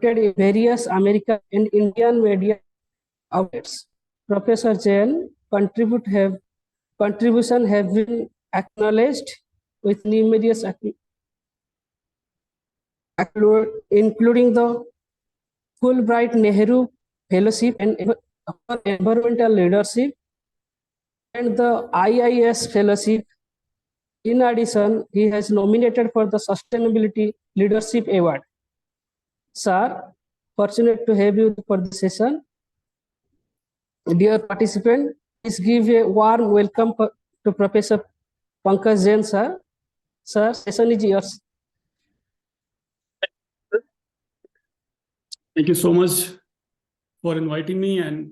quoted in various American and Indian media outlets. Professor Jain contribution have been acknowledged with numerous including the Fulbright Nehru Fellowship and Environmental Leadership and the IIS Fellowship. In addition, he has nominated for the Sustainability Leadership Award. Sir, fortunate to have you for the session. Dear participant, please give a warm welcome to Professor Pankaj Jain, sir. Sir, session is yours. Thank you so much for inviting me, and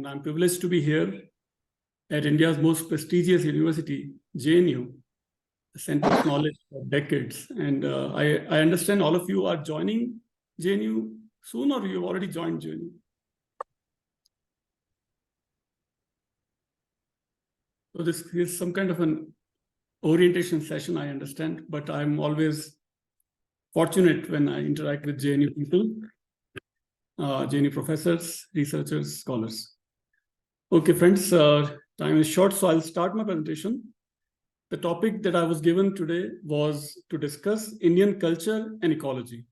I'm privileged to be here at India's most prestigious university, JNU, a center of knowledge for decades. And I understand all of you are joining JNU soon, or you've already joined JNU? So this is some kind of an orientation session, I understand, but I'm always fortunate when I interact with JNU people, JNU professors, researchers, scholars. Okay, friends, time is short, so I'll start my presentation. The topic that I was given today was to discuss Indian culture and ecology,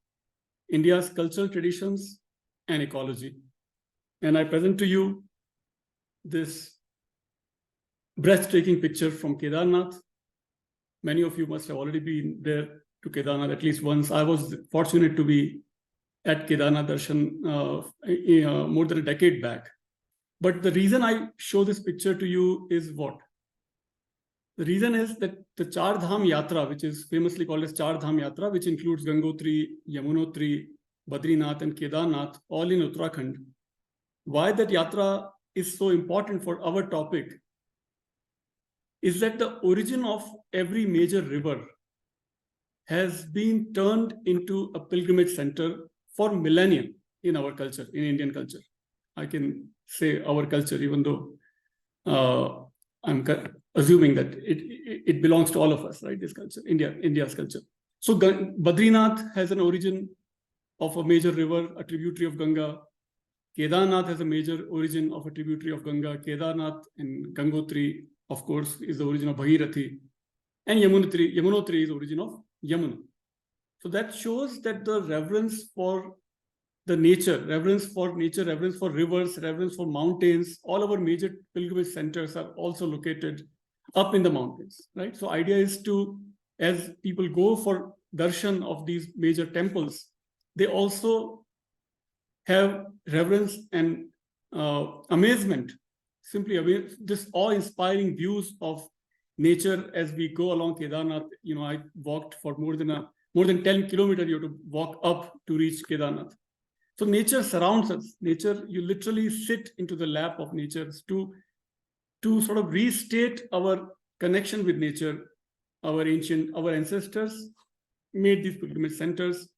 India's cultural traditions and ecology. And I present to you this breathtaking picture from Kedarnath. Many of you must have already been there to Kedarnath at least once. I was fortunate to be at Kedarnath Darshan more than a decade back. But the reason I show this picture to you is what? The reason is that the Char Dham Yatra, which is famously called as Char Dham Yatra, which includes Gangotri, Yamunotri, Badrinath, and Kedarnath, all in Uttarakhand. Why that yatra is so important for our topic is that the origin of every major river has been turned into a pilgrimage center for millennia in our culture, in Indian culture. I can say our culture, even though I'm assuming that it belongs to all of us, right? This culture, India's culture. So Badrinath has an origin of a major river, a tributary of Ganga. Kedarnath has a major origin of a tributary of Ganga. Kedarnath and Gangotri, of course, is the origin of Bhagirathi. And Yamunotri is the origin of Yamuna. So that shows that the reverence for the nature, reverence for rivers, reverence for mountains, all our major pilgrimage centers are also located up in the mountains, right? So idea is to, as people go for darshan of these major temples, they also have reverence and amazement, simply this awe-inspiring views of nature as we go along Kedarnath. You know, I walked for more than 10 kilometers. You have to walk up to reach Kedarnath. So nature surrounds us. Nature, you literally sit into the lap of nature to sort of restate our connection with nature. Our ancestors made these pilgrimage centers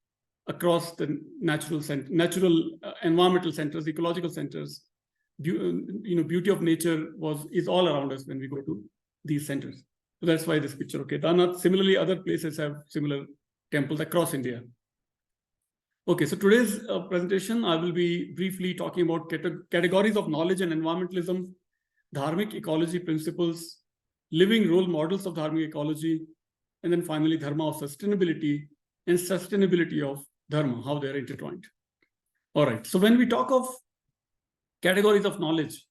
across the natural environmental centers, ecological centers. Beauty of nature is all around us when we go to these centers. So that's why this picture of Kedarnath. Similarly, other places have similar temples across India. Okay, so today's presentation, I will be briefly talking about categories of knowledge and environmentalism, dharmic ecology principles, living role models of dharmic ecology, and then finally dharma of sustainability and sustainability of dharma, how they're intertwined. All right, so when we talk of categories of knowledge,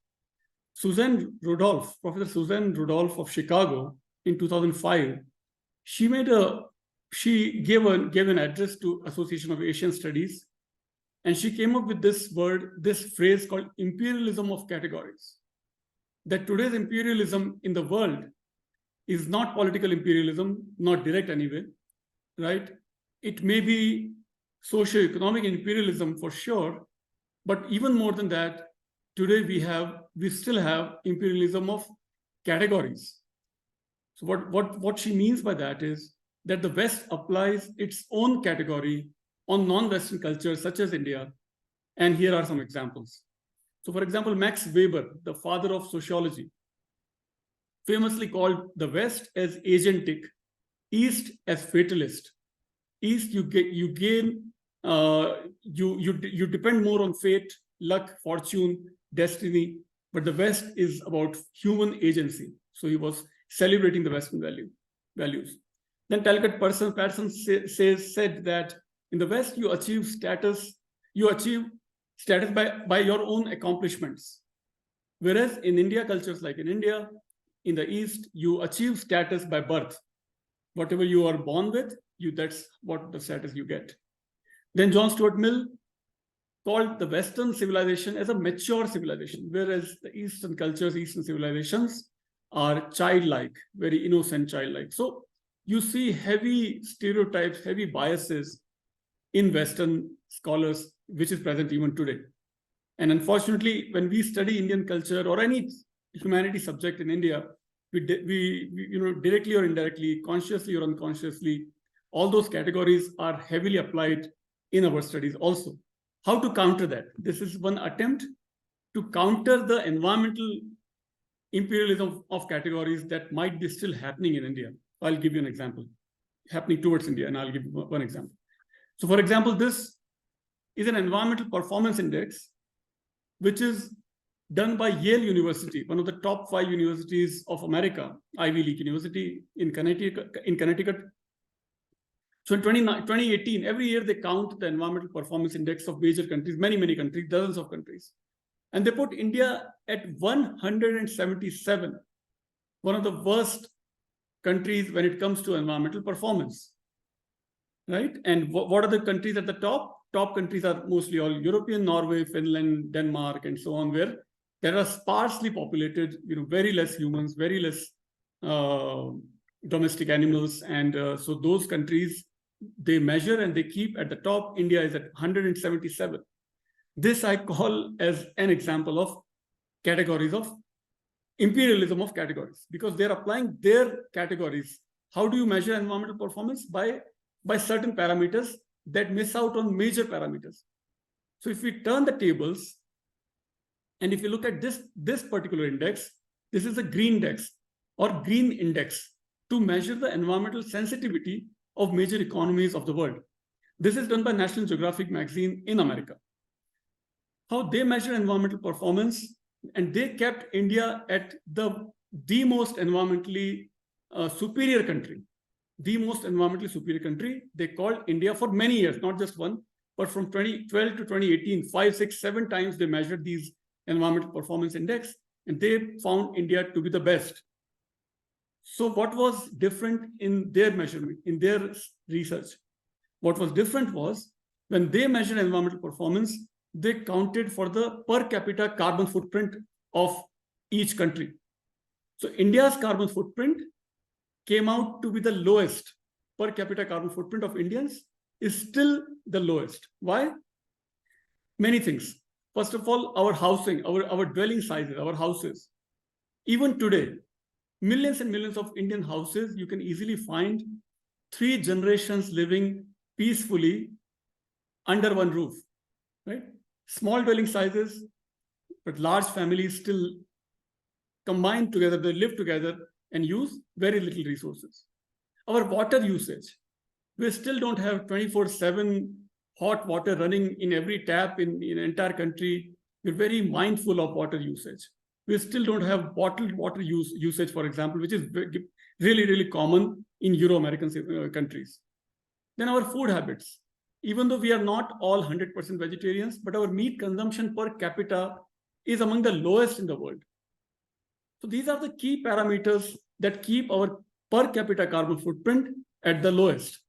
Professor Suzanne Rudolph of Chicago in 2005, she gave an address to Association of Asian Studies, and she came up with this phrase called imperialism of categories. That today's imperialism in the world is not political imperialism, not direct anyway, right? It may be socio-economic imperialism for sure, but even more than that, today we still have imperialism of categories. So what she means by that is that the West applies its own category on non-Western cultures such as India. And here are some examples. So for example, Max Weber, the father of sociology, famously called the West as agentic, East as fatalist. East, you gain you depend more on fate, luck, fortune, destiny, but the West is about human agency. So he was celebrating the Western values. Then Talcott Patterson said that in the West you achieve status by your own accomplishments, whereas in India, cultures like in India, in the East, you achieve status by birth. Whatever you are born with, that's what the status you get. Then John Stuart Mill called the Western civilization as a mature civilization, whereas the Eastern cultures, Eastern civilizations are childlike, very innocent, childlike. So you see heavy stereotypes, heavy biases in Western scholars, which is present even today. And unfortunately, when we study Indian culture or any humanities subject in India, we directly or indirectly, consciously or unconsciously, all those categories are heavily applied in our studies also. How to counter that? This is one attempt to counter the environmental imperialism of categories that might be still happening in India. I'll give you an example, happening towards India, and I'll give you one example. So for example, this is an environmental performance index, which is done by Yale University, one of the top 5 universities of America, Ivy League University in Connecticut. So in 2018, every year they count the environmental performance index of major countries, many countries, dozens of countries. And they put India at 177, one of the worst countries when it comes to environmental performance, right? And what are the countries at the top? Top countries are mostly all European, Norway, Finland, Denmark, and so on, where there are sparsely populated, very less humans, very less domestic animals. And so those countries, they measure and they keep at the top. India is at 177. This I call as an example of categories of imperialism of categories, because they're applying their categories. How do you measure environmental performance? By certain parameters that miss out on major parameters. So if we turn the tables, and if you look at this particular index, this is a green index or green index to measure the environmental sensitivity of major economies of the world. This is done by National Geographic magazine in America. How they measure environmental performance, and they kept India at the most environmentally superior country. The most environmentally superior country. They called India for many years, not just one, but from 2012 to 2018, 5, 6, 7 times they measured these environmental performance index, and they found India to be the best. So what was different in their measurement, in their research? What was different was when they measured environmental performance, they counted for the per capita carbon footprint of each country. So India's carbon footprint came out to be the lowest. Per capita carbon footprint of Indians is still the lowest. Why? Many things. First of all, our housing, our dwelling sizes, our houses. Even today, millions and millions of Indian houses, you can easily find 3 generations living peacefully under one roof, right? Small dwelling sizes, but large families still combine together, they live together and use very little resources. Our water usage, we still don't have 24/7 hot water running in every tap in the entire country. We're very mindful of water usage. We still don't have bottled water usage, for example, which is really, really common in Euro-American countries. Then our food habits. Even though we are not all 100% vegetarians, but our meat consumption per capita is among the lowest in the world. So these are the key parameters that keep our per capita carbon footprint at the lowest.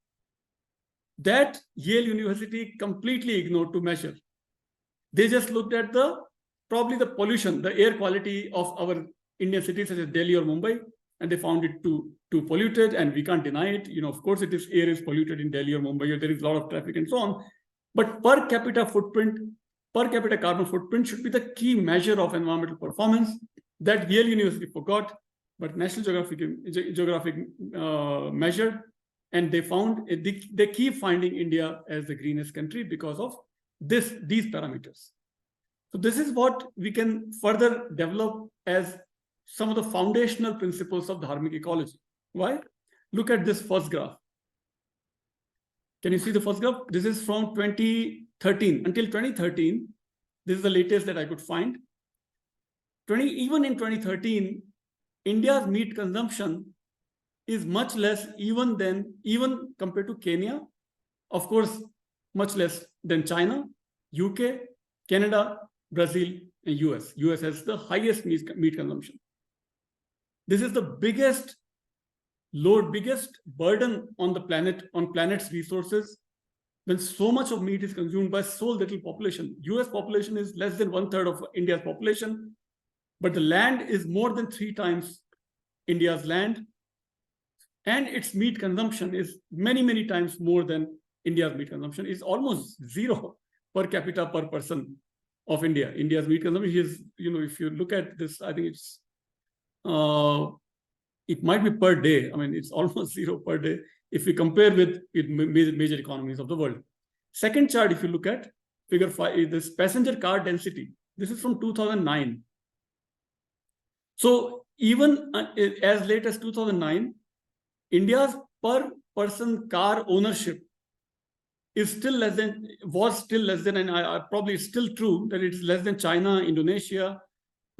That Yale University completely ignored to measure. They just looked at probably the pollution, the air quality of our Indian cities such as Delhi or Mumbai, and they found it too polluted, and we can't deny it. Of course, air is polluted in Delhi or Mumbai, or there is a lot of traffic and so on. But per capita carbon footprint should be the key measure of environmental performance that Yale University forgot, but National Geographic measured, and they found they keep finding India as the greenest country because of these parameters. So this is what we can further develop as some of the foundational principles of dharmic ecology. Why? Look at this first graph. Can you see the first graph? This is from 2013. Until 2013, this is the latest that I could find. Even in 2013, India's meat consumption is much less even compared to Kenya. Of course, much less than China, UK, Canada, Brazil, and US. US has the highest meat consumption. This is the biggest burden on the planet, on planet's resources, when so much of meat is consumed by so little population. US population is less than 1/3 of India's population, but the land is more than 3 times India's land, and its meat consumption is many, many times more than India's meat consumption. Is almost 0 per capita per person of India. India's meat consumption is, if you look at this, I think it's, it might be per day. I mean, it's almost 0 per day if we compare with major economies of the world. Second chart, if you look at figure 5, is this passenger car density. This is from 2009. So even as late as 2009, India's per person car ownership was still less than, and probably it's still true that it's less than China, Indonesia,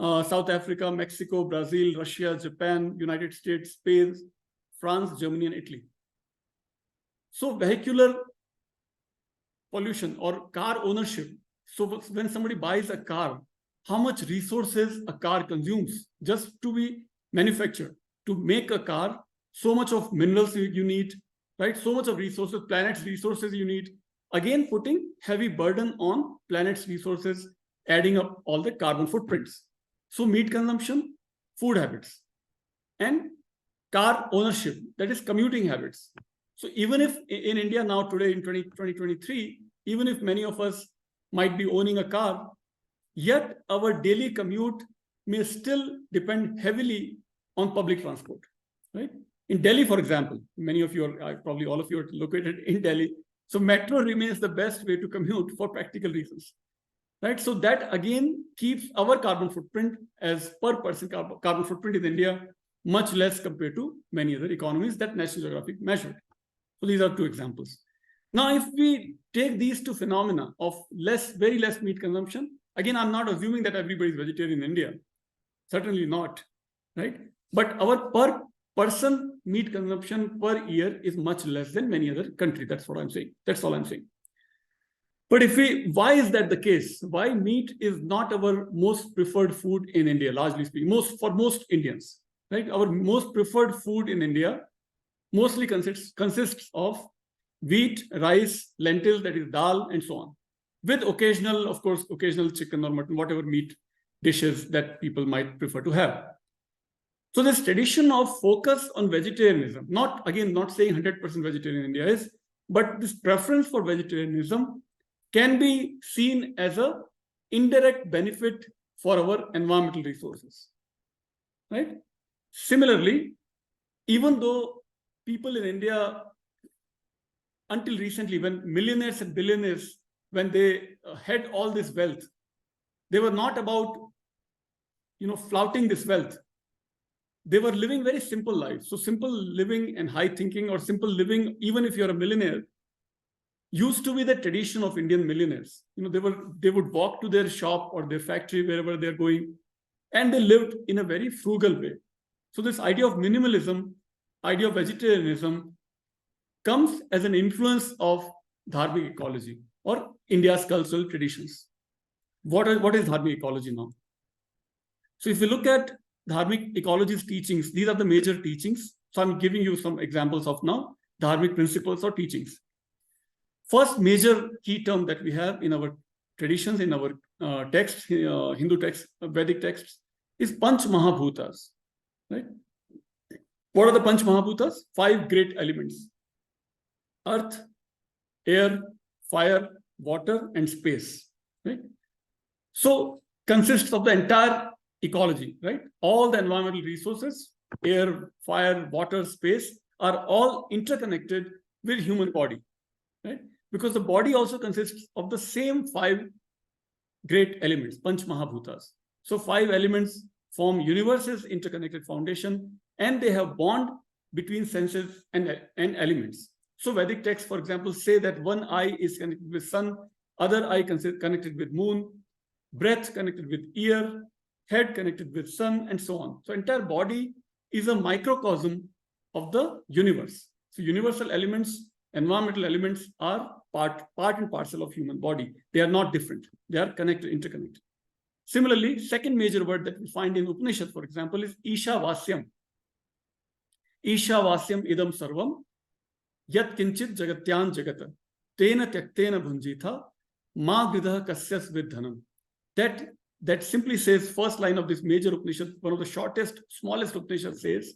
South Africa, Mexico, Brazil, Russia, Japan, United States, Spain, France, Germany, and Italy. So vehicular pollution or car ownership. So when somebody buys a car, how much resources a car consumes just to be manufactured, to make a car, so much of minerals you need, right? So much of resources, planet's resources you need. Again, putting heavy burden on planet's resources, adding up all the carbon footprints. So meat consumption, food habits, and car ownership, that is commuting habits. So even if in India now today in 2023, even if many of us might be owning a car, yet our daily commute may still depend heavily on public transport, right? In Delhi, for example, many of you are, probably all of you are located in Delhi. So metro remains the best way to commute for practical reasons, right? So that again keeps our carbon footprint as per person carbon footprint in India much less compared to many other economies that National Geographic measured. So these are 2 examples. Now, if we take these 2 phenomena of very less meat consumption, again, I'm not assuming that everybody is vegetarian in India. Certainly not, right? But our per person meat consumption per year is much less than many other countries. That's what I'm saying. That's all I'm saying. But why is that the case? Why meat is not our most preferred food in India, largely speaking, for most Indians, right? Our most preferred food in India mostly consists of wheat, rice, lentils, that is dal, and so on, with occasional chicken or mutton, whatever meat dishes that people might prefer to have. So this tradition of focus on vegetarianism, not saying 100% vegetarian India is, but this preference for vegetarianism can be seen as an indirect benefit for our environmental resources, right? Similarly, even though people in India, until recently, when millionaires and billionaires, when they had all this wealth, they were not about, flouting this wealth. They were living very simple lives. So simple living and high thinking, or simple living, even if you're a millionaire, used to be the tradition of Indian millionaires. They would walk to their shop or their factory, wherever they're going, and they lived in a very frugal way. So this idea of minimalism, idea of vegetarianism, comes as an influence of dharmic ecology or India's cultural traditions. What is dharmic ecology now? So if you look at dharmic ecology's teachings, these are the major teachings. So I'm giving you some examples of now dharmic principles or teachings. First major key term that we have in our traditions, in our texts, Hindu texts, Vedic texts, is Panch Mahabhutas, right? What are the Panch Mahabhutas? 5 great elements: earth, air, fire, water, and space, right? So consists of the entire ecology, right? All the environmental resources, air, fire, water, space, are all interconnected with human body, right? Because the body also consists of the same 5 great elements, Panch Mahabhutas. So 5 elements form universe's interconnected foundation, and they have bond between senses and elements. So Vedic texts, for example, say that one eye is connected with sun, other eye connected with moon, breath connected with ear, head connected with sun, and so on. So entire body is a microcosm of the universe. So universal elements, environmental elements are part and parcel of human body. They are not different. They are connected, interconnected. Similarly, second major word that we find in Upanishad, for example, is Ishavasyam. Ishavasyam idam sarvam yat kinchit jagatyan jagata tena tyaktena bhunjitha ma gridha kasyas vidhanam. That simply says, first line of this major Upanishad, one of the shortest, smallest Upanishad, says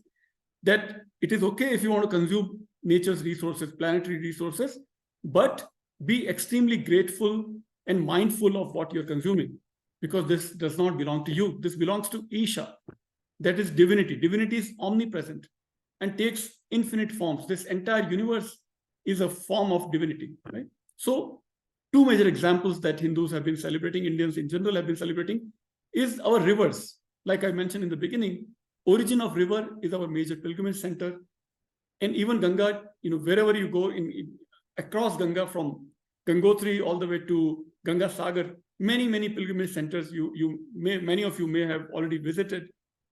that it is okay if you want to consume nature's resources, planetary resources, but be extremely grateful and mindful of what you're consuming, because this does not belong to you. This belongs to Isha, that is divinity. Divinity is omnipresent and takes infinite forms. This entire universe is a form of divinity, right? So two major examples that Hindus have been celebrating, Indians in general have been celebrating, is our rivers. Like I mentioned in the beginning, origin of river is our major pilgrimage center. And even Ganga, wherever you go across Ganga, from Gangotri all the way to Ganga Sagar, many pilgrimage centers many of you may have already visited.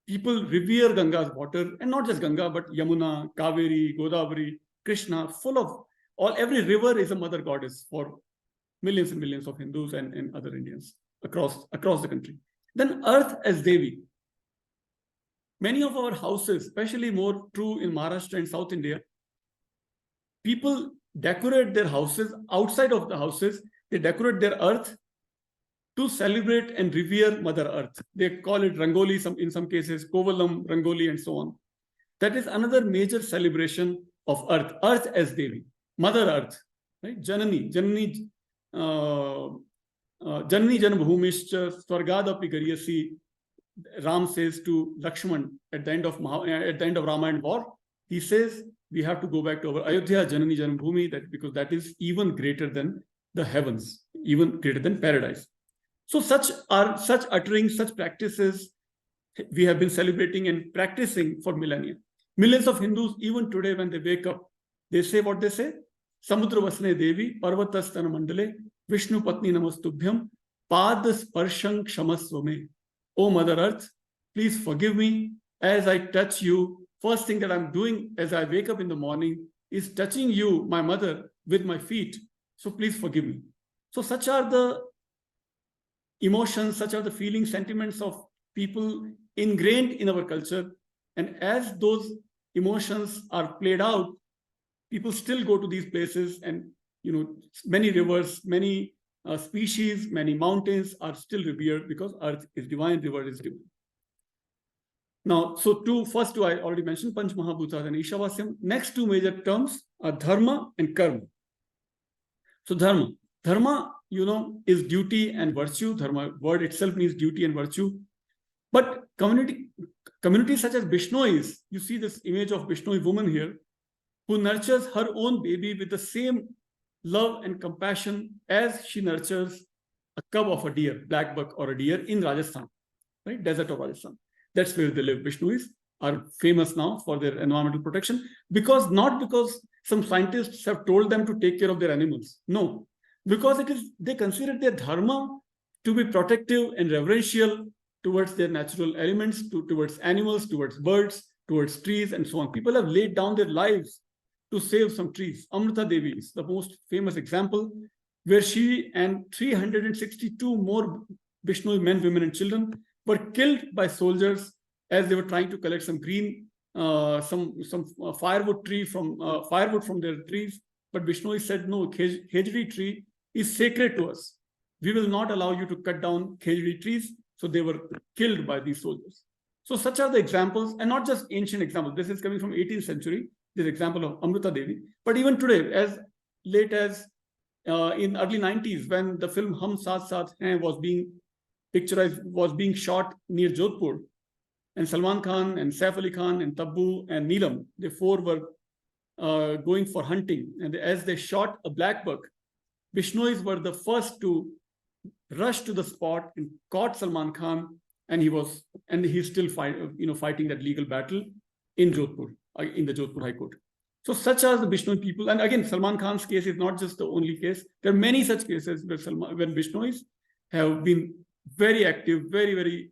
People revere Ganga's water, and not just Ganga, but Yamuna, Kaveri, Godavari, Krishna, every river is a mother goddess for millions and millions of Hindus and other Indians across the country. Then earth as Devi. Many of our houses, especially more true in Maharashtra and South India, people decorate their houses. Outside of the houses, they decorate their earth to celebrate and revere Mother Earth. They call it Rangoli, in some cases, Kovalam, Rangoli, and so on. That is another major celebration of earth as Devi, Mother Earth, right? Janani Janabhumischa Swargadapi Garyasi, Ram says to Lakshman at the end of Ramayana war. He says we have to go back to our Ayodhya, Janani Janambhumi, because that is even greater than the heavens, even greater than paradise. So such utterings, such practices we have been celebrating and practicing for millennia. Millions of Hindus, even today, when they wake up, they say what they say: Samudra Vasne Devi, Parvatastana Mandale, Vishnu Patni Namastubhyam, Pad Sparshang Kshamaswame. Oh Mother Earth, please forgive me as I touch you. First thing that I'm doing as I wake up in the morning is touching you, my mother, with my feet. So please forgive me. So such are the emotions, such are the feelings, sentiments of people ingrained in our culture. And as those emotions are played out, people still go to these places, and many rivers, many species, many mountains are still revered because earth is divine, river is divine. Now, first two I already mentioned, Panch Mahabhutas and Ishavasyam. Next two major terms are dharma and karma. So dharma, is duty and virtue. Dharma word itself means duty and virtue. But communities such as Bishnois, you see this image of Bishnoi woman here, who nurtures her own baby with the same love and compassion as she nurtures a cub of a deer, black buck or a deer in Rajasthan, right? Desert of Rajasthan. That's where they live. Bishnois are famous now for their environmental protection, not because some scientists have told them to take care of their animals. No, because they consider their dharma to be protective and reverential towards their natural elements, towards animals, towards birds, towards trees, and so on. People have laid down their lives to save some trees. Amrita Devi is the most famous example, where she and 362 more Bishnoi men, women, and children were killed by soldiers as they were trying to collect some firewood from their trees. But Bishnoi said, no, Khejri tree is sacred to us. We will not allow you to cut down Khejri trees. So they were killed by these soldiers. So such are the examples, and not just ancient examples. This is coming from 18th century, this example of Amrita Devi. But even today, as late as in early 90s, when the film Hum Saath Saath Hain was being shot near Jodhpur, and Salman Khan and Saif Ali Khan and Tabbu and Neelam, the four were going for hunting. And as they shot a black buck, Bishnois were the first to rush to the spot and caught Salman Khan, and he's still fighting that legal battle in Jodhpur, in the Jodhpur High Court. So such as the Bishnoi people, and again, Salman Khan's case is not just the only case. There are many such cases where Bishnois have been very active, very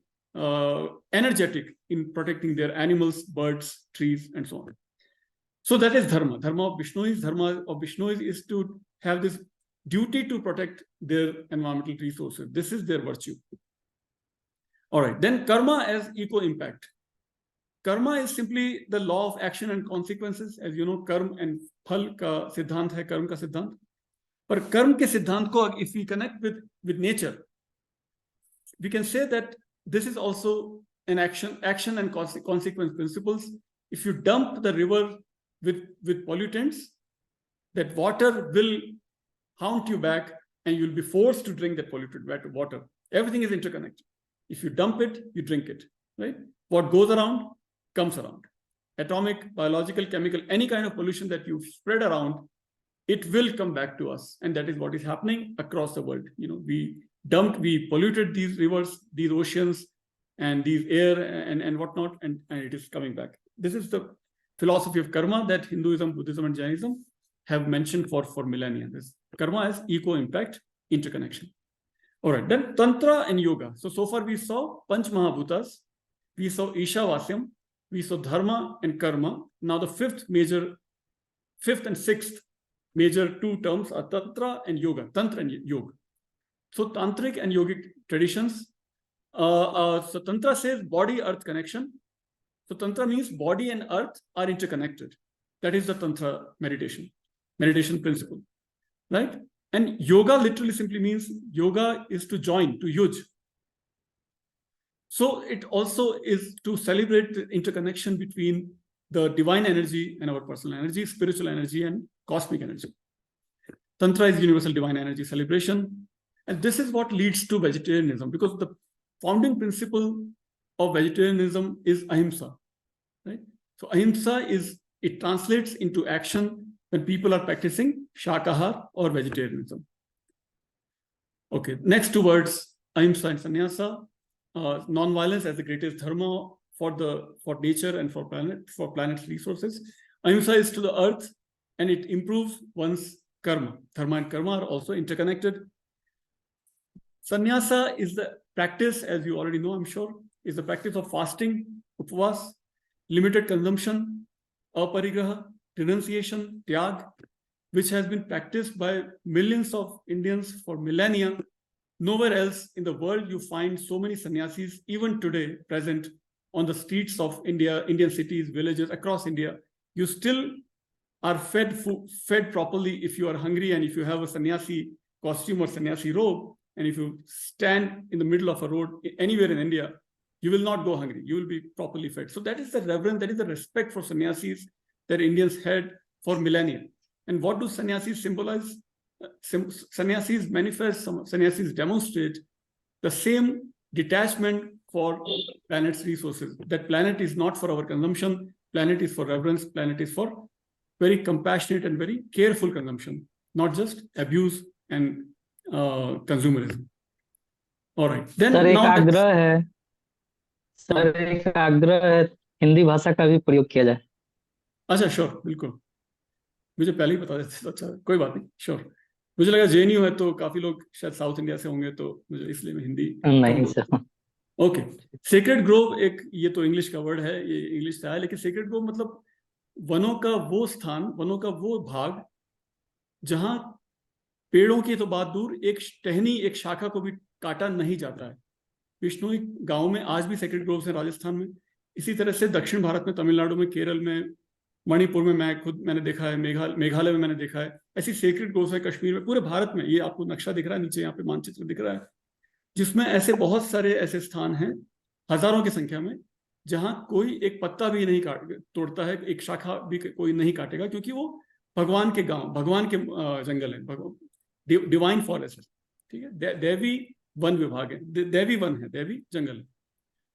energetic in protecting their animals, birds, trees, and so on. So that is dharma. Dharma of Bishnois. Dharma of Bishnois is to have this duty to protect their environmental resources. This is their virtue. All right. Then karma as eco-impact. Karma is simply the law of action and consequences. As you know, karma and phal ka siddhant hai, karma ka siddhant. But karma ke siddhant ko, if we connect with nature, we can say that this is also an action and consequence principles. If you dump the river with pollutants, that water will haunt you back and you'll be forced to drink that polluted water. Everything is interconnected. If you dump it, you drink it, right? What goes around comes around. Atomic, biological, chemical, any kind of pollution that you spread around, it will come back to us. And that is what is happening across the world. You know, we polluted these rivers, these oceans, and these air and whatnot, and it is coming back. This is the philosophy of karma that Hinduism, Buddhism, and Jainism have mentioned for millennia. This karma is eco-impact, interconnection. All right, then Tantra and Yoga. So far we saw Panch Mahabhutas, we saw Ishavasyam, we saw Dharma and Karma. Now the fifth and sixth major two terms are Tantra and Yoga. Tantra and Yoga. So Tantric and Yogic traditions. So Tantra says body-earth connection. So Tantra means body and earth are interconnected. That is the Tantra meditation principle, right? And yoga literally simply means yoga is to join, to yuj. So it also is to celebrate the interconnection between the divine energy and our personal energy, spiritual energy and cosmic energy. Tantra is universal divine energy celebration. And this is what leads to vegetarianism, because the founding principle of vegetarianism is ahimsa, right? So ahimsa it translates into action when people are practicing shakahar or vegetarianism. Okay, next two words, ahimsa and sannyasa. Non-violence as the greatest dharma for nature and for planet's resources. Ahimsa is to the earth and it improves one's karma. Dharma and karma are also interconnected. Sannyasa is the practice, as you already know, I'm sure, is the practice of fasting, upvas, limited consumption, aparigraha, renunciation, tyag, which has been practiced by millions of Indians for millennia. Nowhere else in the world you find so many sannyasis, even today, present on the streets of India, Indian cities, villages across India. You still are fed properly if you are hungry, and if you have a sannyasi costume or sannyasi robe, and if you stand in the middle of a road anywhere in India, you will not go hungry. You will be properly fed. So that is the reverence, that is the respect for sannyasis that Indians had for millennia. And what do sannyasis symbolize? Sannyasis manifest, sannyasis demonstrate the same detachment for planet's resources. That planet is not for our consumption, planet is for reverence, planet is for very compassionate and very careful consumption, not just abuse and consumerism. All right. Then sir एक now आग्रह है sir एक आग्रह है हिंदी भाषा का भी प्रयोग किया जाए. अच्छा, श्योर, बिल्कुल. मुझे पहले ही बता देते तो अच्छा, कोई बात नहीं, श्योर. मुझे लगा JNU है तो काफी लोग शायद साउथ इंडिया से होंगे, तो मुझे इसलिए मैं हिंदी नहीं सर. ओके. सेक्रेड ग्रोव, एक ये तो इंग्लिश का वर्ड है, ये इंग्लिश से आया, लेकिन सेक्रेड ग्रोव मतलब वनों का वो स्थान, वनों का वो भाग जहां पेड़ों की तो बात दूर, एक टहनी, एक शाखा को भी काटा नहीं जाता है. बिश्नोई गांव में आज भी सेक्रेड ग्रोव्स हैं, राजस्थान में. इसी तरह से दक्षिण भारत में, तमिलनाडु में, केरल में, मणिपुर में मैंने देखा है, मेघालय में मैंने देखा है. ऐसी सेक्रेड ग्रोव्स है कश्मीर में, पूरे भारत में. ये आपको नक्शा दिख रहा है नीचे, यहाँ पे मानचित्र दिख रहा है, जिसमें ऐसे बहुत सारे ऐसे स्थान हैं, हजारों की संख्या में, जहां कोई एक पत्ता भी नहीं तोड़ता है, एक शाखा भी कोई नहीं काटेगा, क्योंकि वो भगवान के गांव, भगवान के जंगल है, डिवाइन फॉरेस्ट है. ठीक है, देवी वन विभाग है, देवी वन है, देवी जंगल है.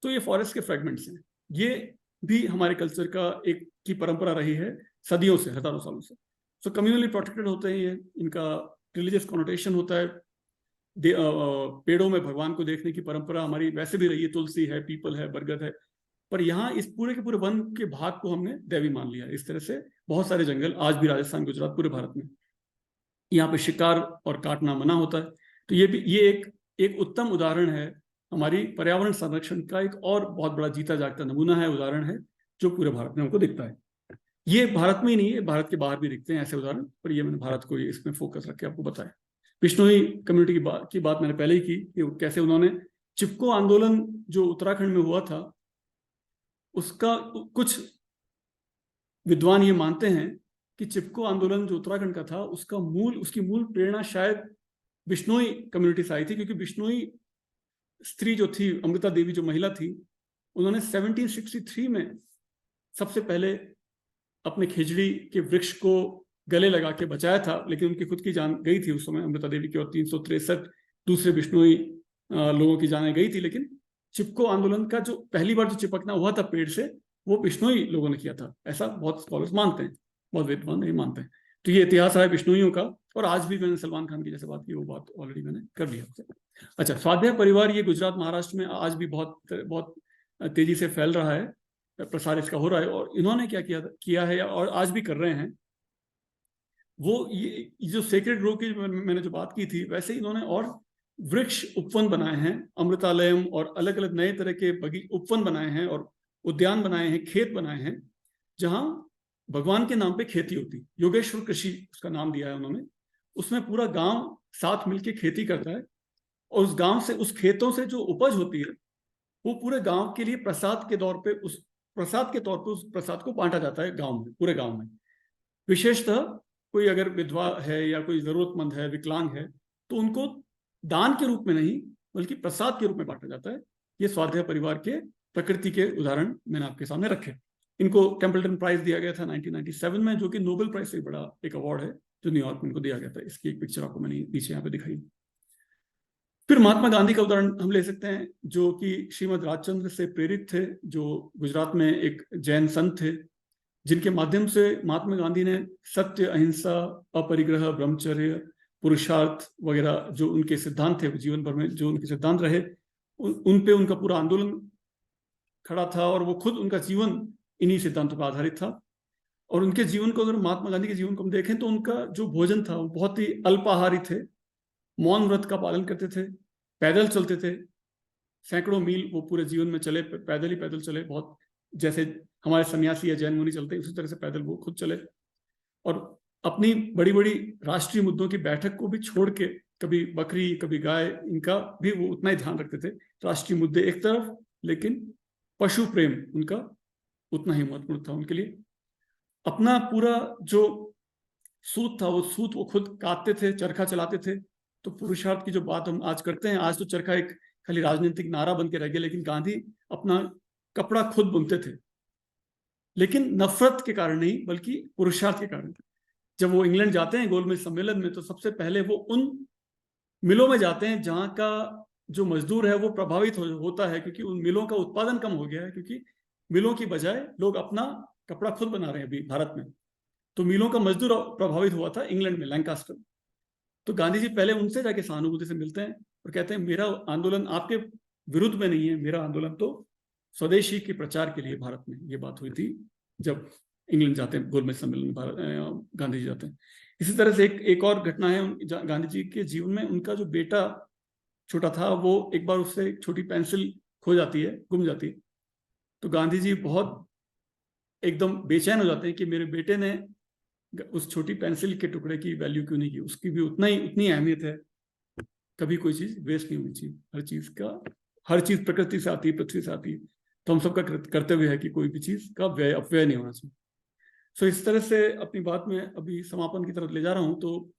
तो ये फॉरेस्ट के फ्रेगमेंट्स हैं. ये भी हमारे कल्चर का एक की परंपरा रही है सदियों से, हजारों सालों से. सो कम्युनली प्रोटेक्टेड होते हैं ये, इनका रिलीजियस कॉनोटेशन होता है. पेड़ों में भगवान को देखने की परंपरा हमारी वैसे भी रही है. तुलसी है, पीपल है, बरगद है, पर यहाँ इस पूरे के पूरे वन के भाग को हमने दैवी मान लिया। इस तरह से बहुत सारे जंगल आज भी राजस्थान, गुजरात, पूरे भारत में यहाँ पे शिकार और काटना मना होता है। तो ये एक उत्तम उदाहरण है हमारी पर्यावरण संरक्षण का, एक और बहुत बड़ा जीता जागता नमूना है, उदाहरण है, जो पूरे भारत में हमको दिखता है। ये भारत में ही नहीं है, भारत के बाहर भी दिखते हैं ऐसे उदाहरण, पर ये मैंने भारत को इसमें फोकस रख के आपको बताया। बिश्नोई कम्युनिटी की बात मैंने पहले ही की कि कैसे उन्होंने चिपको आंदोलन जो उत्तराखंड में हुआ था, उसका कुछ विद्वान ये मानते हैं कि चिपको आंदोलन जो उत्तराखंड का था, उसकी मूल प्रेरणा शायद बिश्नोई कम्युनिटी से आई थी, क्योंकि बिश्नोई स्त्री जो थी, अमृता देवी जो महिला थी, उन्होंने 1763 में सबसे पहले अपने खिजड़ी के वृक्ष को गले लगा के बचाया था, लेकिन उनकी खुद की जान गई थी उस समय अमृता देवी की, और 363 दूसरे बिश्नोई लोगों की जानें गई थी। लेकिन चिपको आंदोलन का जो पहली बार जो चिपकना हुआ था पेड़ से, वो बिश्नोई लोगों ने किया था, ऐसा बहुत स्कॉलर्स मानते हैं, बहुत विद्वान नहीं मानते हैं। तो ये इतिहास है बिश्नोइयों का। और आज भी मैंने सलमान खान की जैसे बात की, वो बात ऑलरेडी मैंने कर लिया। अच्छा, स्वाध्याय परिवार ये गुजरात, महाराष्ट्र में आज भी बहुत बहुत तेजी से फैल रहा है, प्रसार इसका हो रहा है। और इन्होंने क्या किया है और आज भी कर रहे हैं, वो ये जो सेक्रेड ग्रोव की मैंने जो बात की थी, वैसे ही इन्होंने और वृक्ष उपवन बनाए हैं, अमृतालयम और अलग अलग नए तरह के उपवन बनाए हैं, और उद्यान बनाए हैं, खेत बनाए हैं, जहां भगवान के नाम पे खेती होती। योगेश्वर कृषि उसका नाम दिया है उन्होंने। उसमें पूरा गांव साथ मिलके खेती करता है, और उस गांव से, उस खेतों से जो उपज होती है, वो पूरे गांव के लिए प्रसाद के तौर पे उस प्रसाद को बांटा जाता है गांव में, पूरे गांव में। विशेषतः कोई अगर विधवा है या कोई जरूरतमंद है, विकलांग है, तो उनको दान के रूप में नहीं बल्कि प्रसाद के रूप में बांटा जाता है। ये स्वाध्याय परिवार के प्रकृति के उदाहरण मैंने आपके सामने रखे। इनको टेम्पल्टन प्राइज दिया गया था 1997 में, जो कि नोबेल प्राइज से बड़ा एक अवार्ड है जो न्यूयॉर्क में इनको दिया गया था। इसकी एक पिक्चर आपको मैंने पीछे यहाँ पे दिखाई। फिर महात्मा गांधी का उदाहरण हम ले सकते हैं, जो कि श्रीमद राजचंद्र से प्रेरित थे, जो गुजरात में एक जैन संत थे, जिनके माध्यम से महात्मा गांधी ने सत्य, अहिंसा, अपरिग्रह, ब्रह्मचर्य, पुरुषार्थ वगैरह जो उनके सिद्धांत थे, जीवन भर में जो उनके सिद्धांत रहे, उन पे उनका पूरा आंदोलन खड़ा था, और वो खुद, उनका जीवन इन्हीं सिद्धांतों पर आधारित था। और उनके जीवन को, अगर महात्मा गांधी के जीवन को हम देखें, तो उनका जो भोजन था वो बहुत ही अल्पाहारी थे, मौन व्रत का पालन करते थे, पैदल चलते थे, सैकड़ों मील वो पूरे जीवन में चले, पैदल चले, बहुत जैसे हमारे सन्यासी या जैन मुनि चलते हैं, उसी तरह से पैदल वो खुद चले। और अपनी बड़ी बड़ी राष्ट्रीय मुद्दों की बैठक को भी छोड़ के, कभी बकरी, कभी गाय, इनका भी वो उतना ही ध्यान रखते थे। राष्ट्रीय मुद्दे एक तरफ, लेकिन पशु प्रेम उनका उतना ही महत्वपूर्ण था उनके लिए। अपना पूरा जो सूत था, वो सूत वो खुद काटते थे, चरखा चलाते थे। तो पुरुषार्थ की जो बात हम आज करते हैं, आज तो चरखा एक खाली राजनीतिक नारा बन के रह गया, लेकिन गांधी अपना कपड़ा खुद बुनते थे, लेकिन नफरत के कारण नहीं, बल्कि पुरुषार्थ के कारण। जब वो इंग्लैंड जाते हैं गोलमेज सम्मेलन में, तो सबसे पहले वो उन मिलों में जाते हैं जहां का जो मजदूर है वो प्रभावित होता है, क्योंकि उन मिलों का उत्पादन कम हो गया है, क्योंकि मिलों की बजाय लोग अपना कपड़ा खुद बना रहे हैं अभी भारत में। तो मिलों का मजदूर प्रभावित हुआ था इंग्लैंड में, लैंकास्टर। तो गांधी जी पहले उनसे जाके सहानुभूति से मिलते हैं और कहते हैं, मेरा आंदोलन आपके विरुद्ध में नहीं है, मेरा आंदोलन तो स्वदेशी के प्रचार के लिए भारत में। ये बात हुई थी जब इंग्लैंड जाते हैं गोलमेज सम्मेलन में, गांधी जी जाते हैं। इसी तरह से एक और घटना है गांधी जी के जीवन में। उनका जो बेटा छोटा था, वो एक बार उससे एक छोटी पेंसिल खो जाती है, गुम जाती है। तो गांधी जी बहुत एकदम बेचैन हो जाते हैं कि मेरे बेटे ने उस छोटी पेंसिल के टुकड़े की वैल्यू क्यों नहीं की, उसकी भी उतनी अहमियत है। कभी कोई चीज वेस्ट नहीं होनी चाहिए, हर चीज प्रकृति से आती है, पृथ्वी से आती है। तो हम सबका कर्तव्य है कि कोई भी चीज का अपव्यय नहीं होना चाहिए। सो इस तरह से अपनी बात में अभी समापन की तरफ ले जा रहा हूं। तो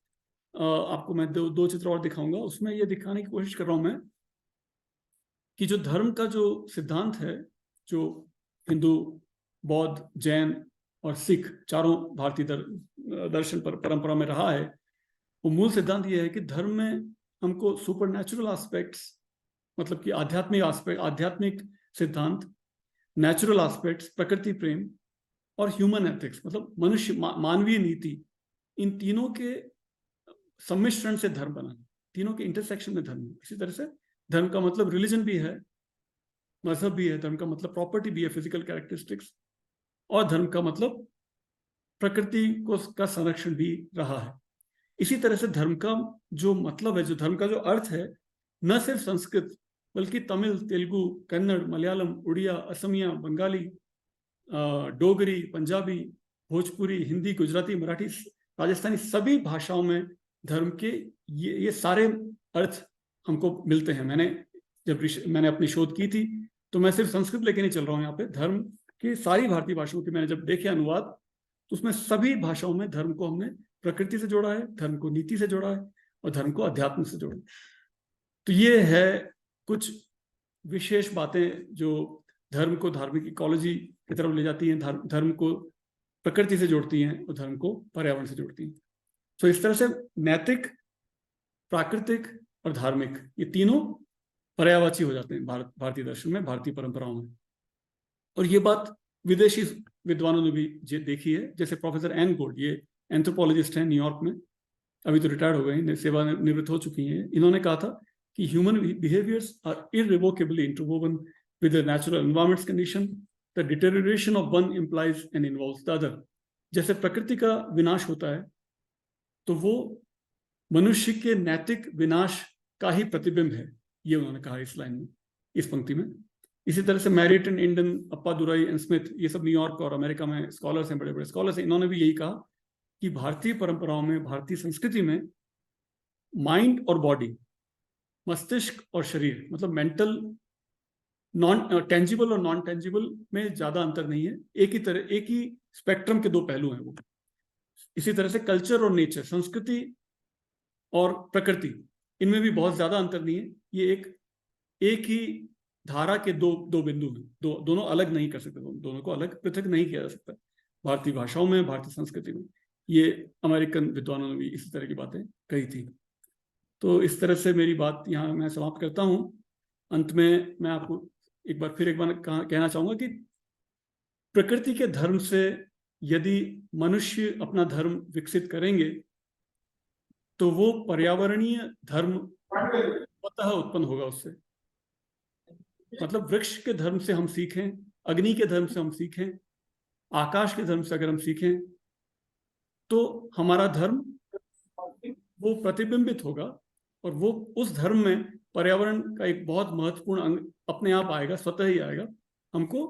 आपको मैं दो चित्र और दिखाऊंगा। उसमें ये दिखाने की कोशिश कर रहा हूं मैं कि जो धर्म का जो सिद्धांत है, जो हिंदू, बौद्ध, जैन और सिख चारों भारतीय दर्शन पर परंपरा में रहा है, वो मूल सिद्धांत ये है कि धर्म में हमको सुपरनैचुरल एस्पेक्ट्स, मतलब कि आध्यात्मिक सिद्धांत, नेचुरल एस्पेक्ट्स, प्रकृति प्रेम, और ह्यूमन एथिक्स, मतलब मनुष्य मानवीय नीति, इन तीनों के सम्मिश्रण से धर्म बना, तीनों के इंटरसेक्शन में धर्म है। इसी तरह से धर्म का मतलब रिलीजन भी है, मजहब भी है, धर्म का मतलब प्रॉपर्टी भी है, फिजिकल कैरेक्टरिस्टिक्स, और धर्म का मतलब प्रकृति को का संरक्षण भी रहा है। इसी तरह से धर्म का जो मतलब है, जो धर्म का जो अर्थ है, न सिर्फ संस्कृत बल्कि तमिल, तेलुगु, कन्नड़, मलयालम, उड़िया, असमिया, बंगाली, डोगरी, पंजाबी, भोजपुरी, हिंदी, गुजराती, मराठी, राजस्थानी, सभी भाषाओं में धर्म के ये सारे अर्थ हमको मिलते हैं। मैंने अपनी शोध की थी तो मैं सिर्फ संस्कृत लेके नहीं चल रहा हूँ यहाँ पे, धर्म की सारी भारतीय भाषाओं के मैंने जब देखे अनुवाद, तो उसमें सभी भाषाओं में धर्म को हमने प्रकृति से जोड़ा है, धर्म को नीति से जोड़ा है, और धर्म को अध्यात्म से जोड़ा है। तो ये है कुछ विशेष बातें जो धर्म को धार्मिक इकोलॉजी की तरफ ले जाती हैं, धर्म को प्रकृति से जोड़ती हैं और धर्म को पर्यावरण से जोड़ती हैं। तो इस तरह से नैतिक, प्राकृतिक और धार्मिक, ये तीनों पर्यायवाची हो जाते हैं भारतीय दर्शन में, भारतीय परंपराओं में। और ये बात विदेशी विद्वानों ने भी देखी है, जैसे प्रोफेसर एन गोल्ड, ये एंथ्रोपोलॉजिस्ट हैं न्यूयॉर्क में, अभी तो रिटायर्ड हो गए, सेवानिवृत्त हो चुकी हैं। इन्होंने कहा था कि human behaviours are irrevocably interwoven with the natural environments condition, the deterioration of one implies and involves the other. जैसे प्रकृति का विनाश होता है तो वो मनुष्य के नैतिक विनाश का ही प्रतिबिंब है, ये उन्होंने कहा इस लाइन में, इस पंक्ति में। इसी तरह से Marriott and Inden, Appadurai and Smith, ये सब न्यूयॉर्क और अमेरिका में स्कॉलर्स हैं, बड़े बड़े स्कॉलर्स हैं, इन्होंने भी यही कहा कि भारतीय परंपराओं में, भारतीय संस्कृति में माइंड और बॉडी, मस्तिष्क और शरीर, मतलब मेंटल, नॉन टेंजिबल और नॉन टेंजिबल में ज्यादा अंतर नहीं है, एक ही स्पेक्ट्रम के दो पहलू हैं वो। इसी तरह से कल्चर और नेचर, संस्कृति और प्रकृति, इनमें भी बहुत ज्यादा अंतर नहीं है, ये एक ही धारा के दो बिंदु हैं, दोनों अलग नहीं कर सकते, दोनों को अलग पृथक नहीं किया जा सकता भारतीय भाषाओं में, भारतीय संस्कृति में। ये अमेरिकन विद्वानों ने भी इसी तरह की बातें कही थी। तो इस तरह से मेरी बात यहाँ मैं समाप्त करता हूँ। अंत में मैं आपको एक बार कहना चाहूंगा कि प्रकृति के धर्म से यदि मनुष्य अपना धर्म विकसित करेंगे तो वो पर्यावरणीय धर्म स्वतः उत्पन्न होगा उससे। मतलब वृक्ष के धर्म से हम सीखें, अग्नि के धर्म से हम सीखें, आकाश के धर्म से अगर हम सीखें तो हमारा धर्म वो प्रतिबिंबित होगा, और वो उस धर्म में पर्यावरण का एक बहुत महत्वपूर्ण अंग अपने आप आएगा, स्वतः ही आएगा। हमको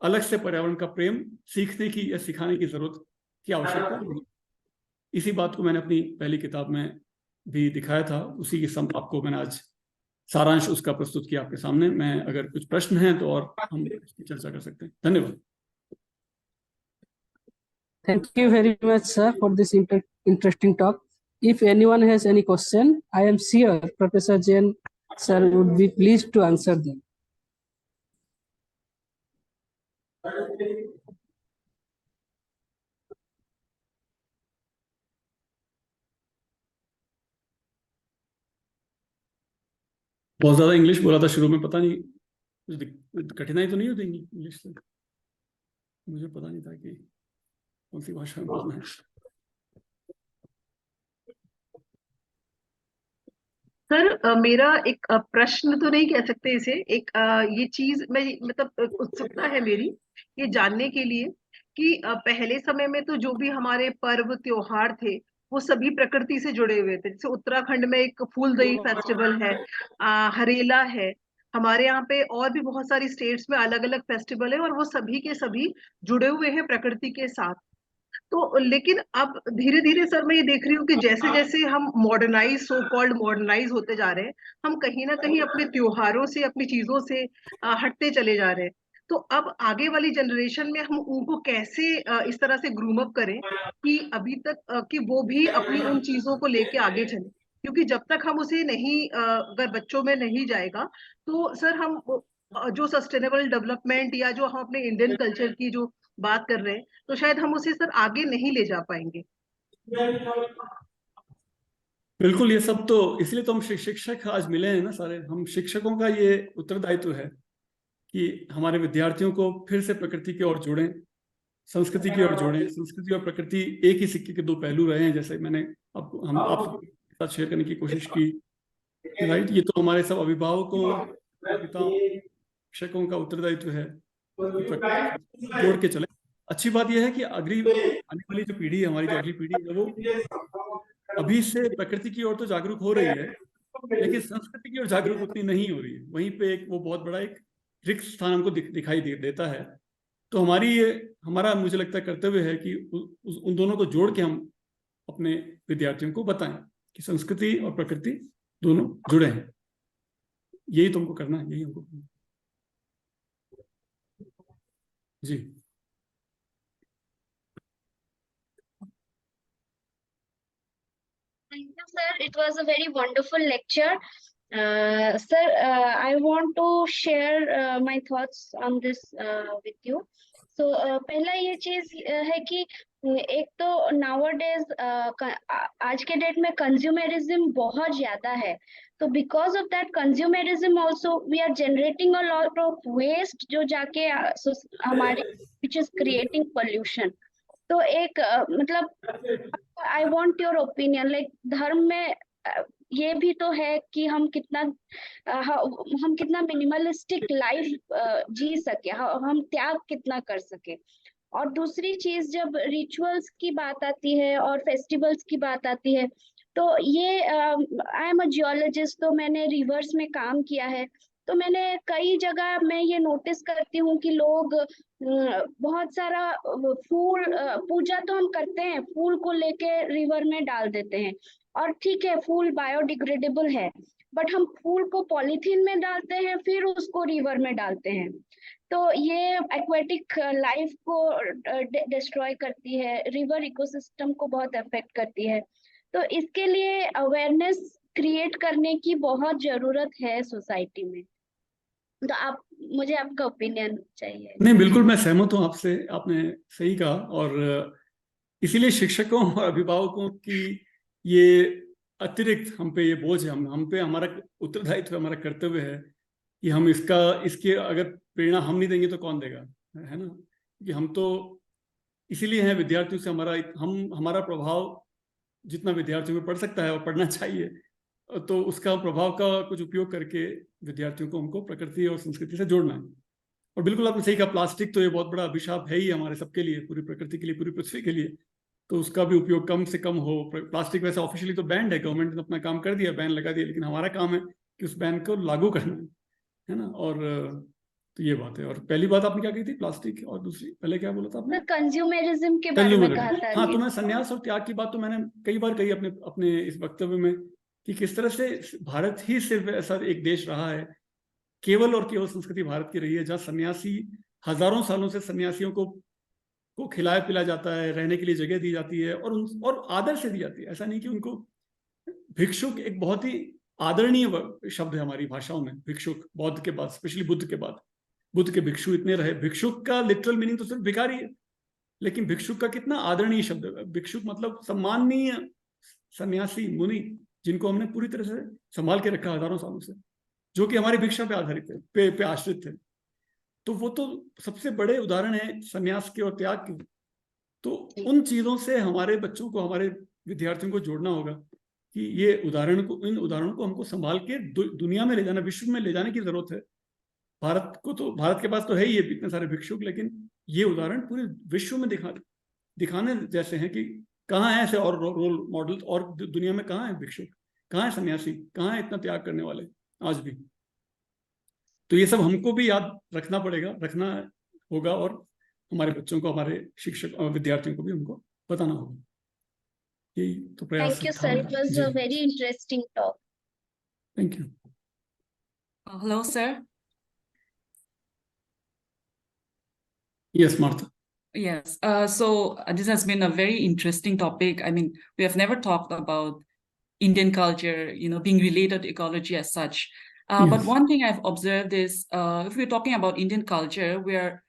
अलग से पर्यावरण का प्रेम सीखने की या सिखाने की जरूरत की आवश्यकता नहीं। इसी बात को मैंने अपनी पहली किताब में भी दिखाया था, उसी की आपको मैंने आज सारांश उसका प्रस्तुत किया आपके सामने। मैं अगर कुछ प्रश्न हैं तो और हम इसकी चर्चा कर सकते हैं। धन्यवाद। Thank you very much, sir, for this interesting talk. If anyone has any question, I am sure Professor Jain, sir, would be pleased to answer them. बहुत ज्यादा इंग्लिश बोला था शुरू में, पता नहीं कुछ कठिनाई तो नहीं होती इंग्लिश से, मुझे पता नहीं था कि कौन सी भाषा में बोलना है। सर मेरा एक प्रश्न तो नहीं कह सकते इसे, एक ये चीज मैं मतलब उत्सुकता है मेरी ये जानने के लिए कि पहले समय में तो जो भी हमारे पर्व त्योहार थे वो सभी प्रकृति से जुड़े हुए थे। जैसे उत्तराखंड में एक फूलदेई फेस्टिवल है, हरेला है, हमारे यहाँ पे और भी बहुत सारी स्टेट्स में अलग अलग फेस्टिवल है और वो सभी के सभी जुड़े हुए हैं प्रकृति के साथ। तो लेकिन अब धीरे धीरे सर मैं ये देख रही हूँ कि जैसे जैसे हम मॉडर्नाइज, सो कॉल्ड मॉडर्नाइज होते जा रहे हैं, हम कहीं ना कहीं अपने त्योहारों से, अपनी चीजों से हटते चले जा रहे हैं। तो अब आगे वाली जनरेशन में हम उनको कैसे इस तरह से ग्रूम अप करें कि अभी तक कि वो भी अपनी उन चीजों को लेके आगे चले। क्योंकि जब तक हम उसे नहीं अगर बच्चों में नहीं जाएगा तो सर हम जो सस्टेनेबल डेवलपमेंट या जो हम अपने इंडियन कल्चर की जो बात कर रहे हैं तो शायद हम उसे सर आगे नहीं ले जा पाएंगे। बिल्कुल, ये सब तो इसलिए तो हम शिक्षक आज मिले हैं ना सारे। हम शिक्षकों का ये उत्तरदायित्व है कि हमारे विद्यार्थियों को फिर से प्रकृति की ओर जोड़ें, संस्कृति की ओर जोड़ें। संस्कृति और प्रकृति एक ही सिक्के के दो पहलू रहे हैं, जैसे मैंने आपके साथ शेयर करने की कोशिश की। राइट, ये तो हमारे सब अभिभावकों, पिताओं, शिक्षकों का उत्तरदायित्व है जोड़ के चले। अच्छी बात यह है कि आने वाली जो पीढ़ी है, हमारी जो अगली पीढ़ी है, वो अभी से प्रकृति की ओर तो जागरूक हो रही है, लेकिन संस्कृति की ओर जागरूक उतनी नहीं हो रही है। वहीं पे एक वो बहुत बड़ा एक रिक्त स्थान हमको दिखाई देता है। तो हमारा मुझे लगता है कर्तव्य है कि उन दोनों को जोड़ के हम अपने विद्यार्थियों को बताएं कि संस्कृति और प्रकृति दोनों जुड़े हैं। यही तुमको करना है, यही हमको करना है। जी Thank you, sir. It was a very wonderful lecture. Sir, I want to share my thoughts on this with you. So, पहला ये चीज है कि एक तो nowadays आज के डेट में कंज्यूमरिज्म बहुत ज्यादा है, तो because of that consumerism also we are generating a lot of waste जो जाके हमारे विच इज क्रिएटिंग पोल्यूशन। तो एक मतलब I want your opinion, like धर्म में ये भी तो है कि हम कितना मिनिमलिस्टिक लाइफ जी सके, हम त्याग कितना कर सके। और दूसरी चीज, जब रिचुअल्स की बात आती है और फेस्टिवल्स की बात आती है, तो ये आई एम अ जियोलॉजिस्ट, तो मैंने रिवर्स में काम किया है, तो मैंने कई जगह मैं ये नोटिस करती हूँ कि लोग बहुत सारा फूल पूजा तो हम करते हैं, फूल को लेके रिवर में डाल देते हैं, और ठीक है फूल बायोडिग्रेडेबल है, बट हम फूल को पॉलीथीन में डालते हैं फिर उसको रिवर में डालते हैं, तो ये एक्वेटिक लाइफ को डिस्ट्रॉय करती है, रिवर इकोसिस्टम को बहुत अफेक्ट करती है। तो इसके लिए अवेयरनेस क्रिएट करने की बहुत जरूरत है सोसाइटी में। तो मुझे आपका ओपिनियन चाहिए। नहीं, बिल्कुल मैं सहमत हूँ आपसे, आपने सही कहा। और इसीलिए शिक्षकों और अभिभावकों की ये अतिरिक्त हम पे ये बोझ है, हम पे हमारा उत्तरदायित्व, हमारा कर्तव्य है कि हम इसके अगर प्रेरणा हम नहीं देंगे तो कौन देगा, है ना? कि हम तो इसीलिए हैं विद्यार्थियों से, हमारा प्रभाव जितना विद्यार्थियों में पड़ सकता है और पढ़ना चाहिए, तो उसका प्रभाव का कुछ उपयोग करके विद्यार्थियों को हमको प्रकृति और संस्कृति से जोड़ना है। और बिल्कुल आपने सही कहा, प्लास्टिक तो ये बहुत बड़ा अभिशाप है ही हमारे सबके लिए, पूरी प्रकृति के लिए, पूरी पृथ्वी के लिए। तो उसका भी उपयोग कम से कम हो। प्लास्टिक वैसे ऑफिशियली तो बैंड है, गवर्नमेंट ने अपना काम कर दिया, बैन लगा दिया, लेकिन हमारा काम है कि उस बैन को लागू करना है ना? और तो ये बात है। और पहली बात आपने क्या कही थी, प्लास्टिक, और दूसरी पहले क्या बोला था आपने? कंज्यूमरिज्म के बारे में कहा था। हाँ, तो मैं संन्यास और त्याग की बात तो मैंने कई बार कही अपने इस वक्तव्य में, कि किस तरह से भारत ही सिर्फ ऐसा एक देश रहा है, केवल और केवल संस्कृति भारत की रही है, जहाँ सन्यासी हजारों सालों से सन्यासियों को खिलाया पिलाया जाता है, रहने के लिए जगह दी जाती है, और आदर से दी जाती है। ऐसा नहीं कि उनको भिक्षुक एक बहुत ही आदरणीय शब्द है हमारी भाषाओं में, भिक्षुक। बौद्ध के बाद, स्पेशली बुद्ध के बाद, बुद्ध के भिक्षु इतने रहे। भिक्षुक का लिटरल मीनिंग तो सिर्फ भिखारी है, लेकिन भिक्षुक का कितना आदरणीय शब्द है। भिक्षुक मतलब सम्माननीय सन्यासी, मुनि, जिनको हमने पूरी तरह से संभाल के रखा हजारों सालों से, जो कि हमारी भिक्षा पे आधारित थे, पे आश्रित थे। तो वो तो सबसे बड़े उदाहरण है सन्यास के और त्याग के। तो उन चीजों से हमारे बच्चों को, हमारे विद्यार्थियों को जोड़ना होगा कि इन उदाहरणों को हमको संभाल के दुनिया में ले जाना, विश्व में ले जाने की जरूरत है। भारत के पास तो है ही इतने सारे भिक्षुक, लेकिन ये उदाहरण पूरे विश्व में दिखाने जैसे हैं कि कहाँ है ऐसे और रोल मॉडल, और दुनिया में कहाँ है भिक्षुक, कहाँ है सन्यासी, कहाँ है इतना त्याग करने वाले आज भी। तो ये सब हमको भी याद रखना होगा, और हमारे बच्चों को, हमारे शिक्षक और विद्यार्थियों को भी हमको बताना होगा। यही तो प्रयास। Thank you sir, it was a very interesting talk. Thank you. Hello, sir. Yes, Martha. Yes. So this has been a very interesting topic. I mean, we have never talked about Indian culture, being related to ecology as such. Yes. But one thing I've observed is, if we're talking about Indian culture, we're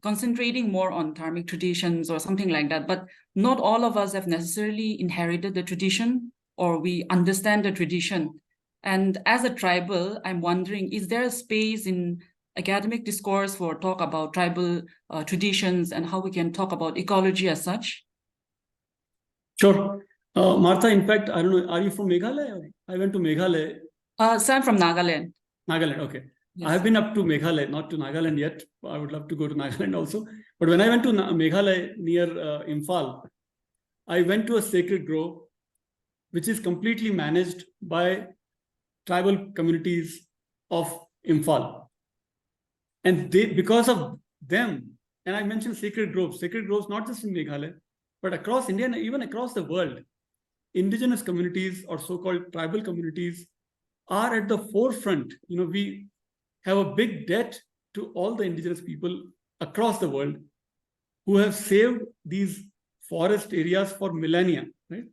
concentrating more on dharmic traditions or something like that. But not all of us have necessarily inherited the tradition, or we understand the tradition. And as a tribal, I'm wondering, is there a space in academic discourse for talk about tribal traditions and how we can talk about ecology as such? Sure. Martha, in fact, I don't know, are you from Meghalaya? I went to Meghalaya. So I'm from Nagaland. Nagaland, okay. Yes. I have been up to Meghalaya, not to Nagaland yet. I would love to go to Nagaland also. But when I went to Meghalaya near Imphal, I went to a sacred grove, which is completely managed by tribal communities of Imphal. And they, because of them, and I mentioned sacred groves not just in Meghalaya, but across India and even across the world, indigenous communities or so-called tribal communities are at the forefront. You know, we have a big debt to all the indigenous people across the world who have saved these forest areas for millennia, right?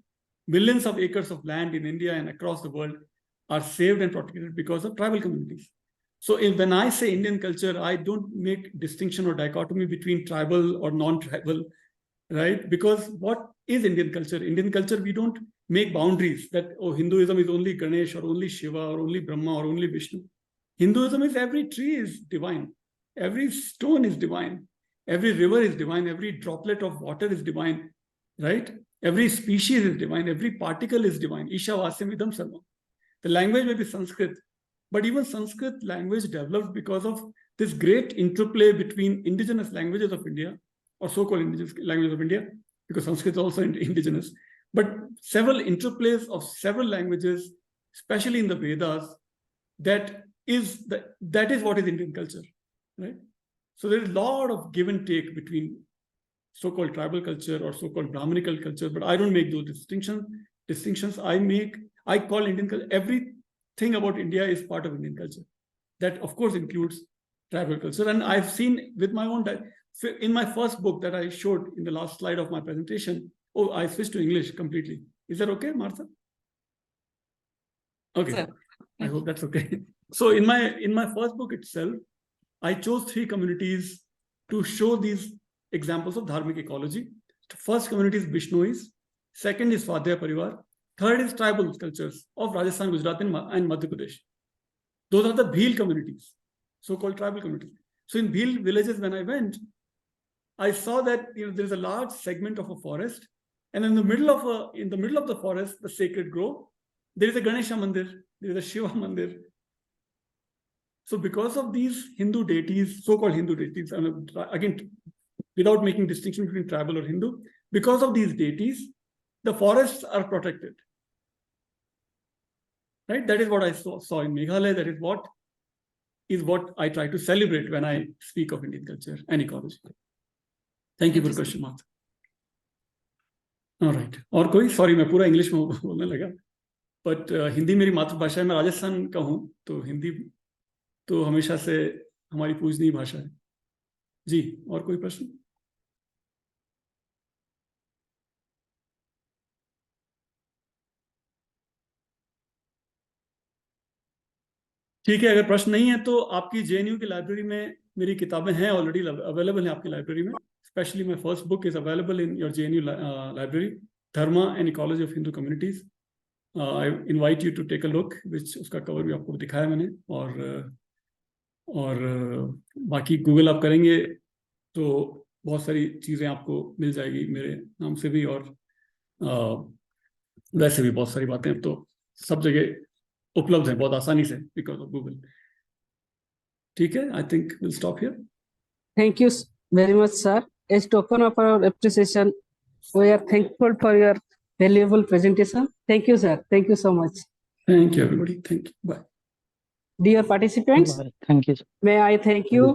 Millions of acres of land in India and across the world are saved and protected because of tribal communities. So when I say Indian culture, I don't make distinction or dichotomy between tribal or non-tribal, right? Because what is Indian culture? Indian culture, we don't make boundaries that, oh, Hinduism is only Ganesh or only Shiva or only Brahma or only Vishnu. Hinduism is every tree is divine. Every stone is divine. Every river is divine. Every droplet of water is divine, right? Every species is divine. Every particle is divine. Isha Vasyam Idam Sarvam. The language may be Sanskrit, but even Sanskrit language developed because of this great interplay between indigenous languages of India, or so-called indigenous languages of India, because Sanskrit is also indigenous, but several interplays of several languages, especially in the Vedas, that is what is Indian culture, right? So there is a lot of give and take between so-called tribal culture or so-called Brahminical culture, but I don't make those distinctions. I call Indian culture, everything about India is part of Indian culture. That of course includes tribal culture. And I've seen with my own, in my first book that I showed in the last slide of my presentation, oh, I switched to English completely. Is that okay, Martha? Okay, Sir. I hope that's okay. So in my first book itself, I chose 3 communities to show these examples of dharmic ecology. The first community is Bishnois, second is Swadhyaya Parivar, third is tribal cultures of Rajasthan, Gujarat, and Madhya Pradesh. Those are the Bhil communities, so-called tribal communities. So in Bhil villages, when I went, I saw that there's a large segment of a forest, and in the middle of the forest, the sacred grove, there is a Ganesha Mandir, there is a Shiva Mandir. So because of these Hindu deities, so-called Hindu deities, and again, without making distinction between tribal or Hindu, because of these deities, the forests are protected. Right? That is what I saw in Meghalaya. That is what I try to celebrate when I speak of Indian culture and ecology. Thank you for the question, Martha. All right. और कोई? Sorry, मैं पूरा English में बोलने लगा. But Hindi मेरी मातृभाषा है. मैं राजस्थान का हूँ, तो हिंदी तो हमेशा से हमारी पूजनीय भाषा है. जी, और कोई प्रश्न? ठीक है, अगर प्रश्न नहीं है तो आपकी JNU की लाइब्रेरी में मेरी किताबें हैं, ऑलरेडी अवेलेबल हैं आपकी लाइब्रेरी में. Specially my first book is available in your JNU library, Dharma and ecology of Hindu communities. I invite you to take a look, which उसका कवर भी आपको दिखाया मैंने. और बाकी गूगल आप करेंगे तो बहुत सारी चीज़ें आपको मिल जाएगी मेरे नाम से भी, और वैसे भी बहुत सारी बातें तो सब जगह उपलब्ध है बहुत आसानी से बिकॉज ऑफ गूगल. ठीक है, I think will stop here. Thank you very much, sir. As token of our appreciation, we are thankful for your valuable presentation. Thank you, sir. Thank you so much. Thank you, everybody. Thank you. Bye. Dear participants, Thank you. may I thank you